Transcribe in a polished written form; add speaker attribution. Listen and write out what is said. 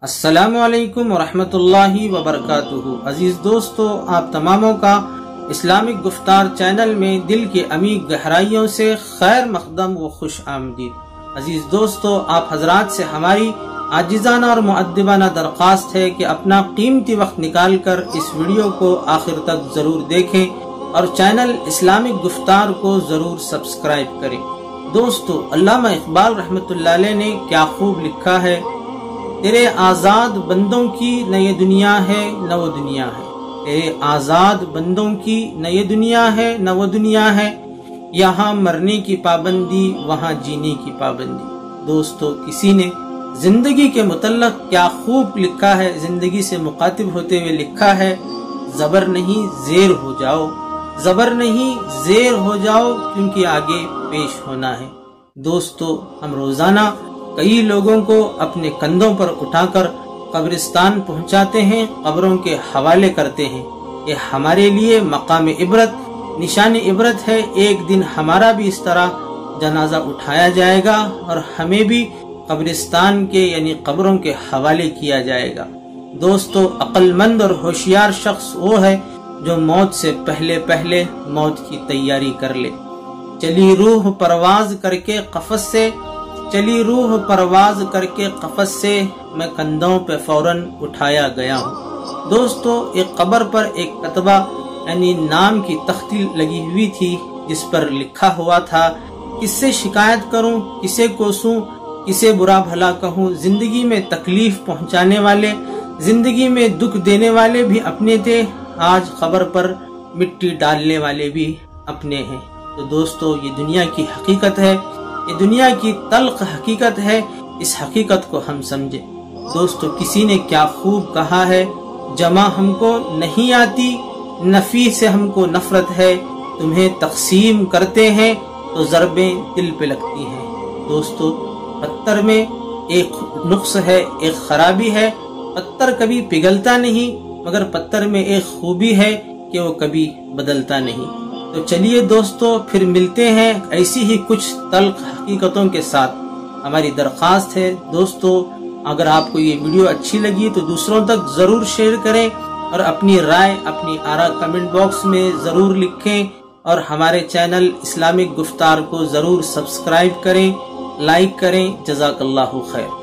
Speaker 1: السلام علیکم ورحمۃ وبرکاتہ۔ عزیز دوستو، آپ تماموں کا اسلامک گفتار چینل میں دل کی عمیق گہرائیوں سے خیر مقدم و خوش آمدید۔ عزیز دوستو، آپ حضرات سے ہماری عاجزانہ اور مؤدبانہ درخواست ہے کہ اپنا قیمتی وقت نکال کر اس ویڈیو کو آخر تک ضرور دیکھیں اور چینل اسلامک گفتار کو ضرور سبسکرائب کریں۔ دوستو، علامہ اقبال رحمۃ اللہ علیہ نے کیا خوب لکھا ہے، تیرے آزاد بندوں کی نہ یہ دنیا ہے نہ وہ دنیا ہے، تیرے آزاد بندوں کی نہ یہ دنیا ہے نہ وہ دنیا ہے، یہاں مرنے کی پابندی وہاں جینے کی پابندی۔ دوستو، کسی نے زندگی کے متعلق کیا خوب لکھا ہے، زندگی سے مخاطب ہوتے ہوئے لکھا ہے، زبر نہیں زیر ہو جاؤ، زبر نہیں زیر ہو جاؤ، کیونکہ آگے پیش ہونا ہے۔ دوستو، ہم روزانہ کئی لوگوں کو اپنے کندھوں پر اٹھا کر قبرستان پہنچاتے ہیں، قبروں کے حوالے کرتے ہیں۔ یہ ہمارے لیے مقام عبرت، نشان عبرت ہے۔ ایک دن ہمارا بھی اس طرح جنازہ اٹھایا جائے گا اور ہمیں بھی قبرستان کے یعنی قبروں کے حوالے کیا جائے گا۔ دوستو، عقل مند اور ہوشیار شخص وہ ہے جو موت سے پہلے پہلے موت کی تیاری کر لے۔ چلی روح پرواز کر کے قفس سے، چلی روح پرواز کر کے قفس سے، میں کندھوں پہ فوراً اٹھایا گیا ہوں۔ دوستو، ایک قبر پر ایک کتبہ یعنی نام کی تختی لگی ہوئی تھی، جس پر لکھا ہوا تھا، کس سے شکایت کروں، کسے کوسوں، کسے برا بھلا کہوں۔ زندگی میں تکلیف پہنچانے والے، زندگی میں دکھ دینے والے بھی اپنے تھے، آج قبر پر مٹی ڈالنے والے بھی اپنے ہیں۔ تو دوستو، یہ دنیا کی حقیقت ہے، یہ دنیا کی تلخ حقیقت ہے، اس حقیقت کو ہم سمجھیں۔ دوستو، کسی نے کیا خوب کہا ہے، جمع ہم کو نہیں آتی، نفی سے ہم کو نفرت ہے، تمہیں تقسیم کرتے ہیں تو ضربیں دل پہ لگتی ہیں۔ دوستو، پتھر میں ایک نقص ہے، ایک خرابی ہے، پتھر کبھی پگھلتا نہیں، مگر پتھر میں ایک خوبی ہے کہ وہ کبھی بدلتا نہیں۔ تو چلیے دوستو، پھر ملتے ہیں ایسی ہی کچھ تلخ حقیقتوں کے ساتھ۔ ہماری درخواست ہے دوستو، اگر آپ کو یہ ویڈیو اچھی لگی تو دوسروں تک ضرور شیئر کریں اور اپنی رائے، اپنی آراء کمنٹ باکس میں ضرور لکھیں، اور ہمارے چینل اسلامک گفتار کو ضرور سبسکرائب کریں، لائک کریں۔ جزاک اللہ خیر۔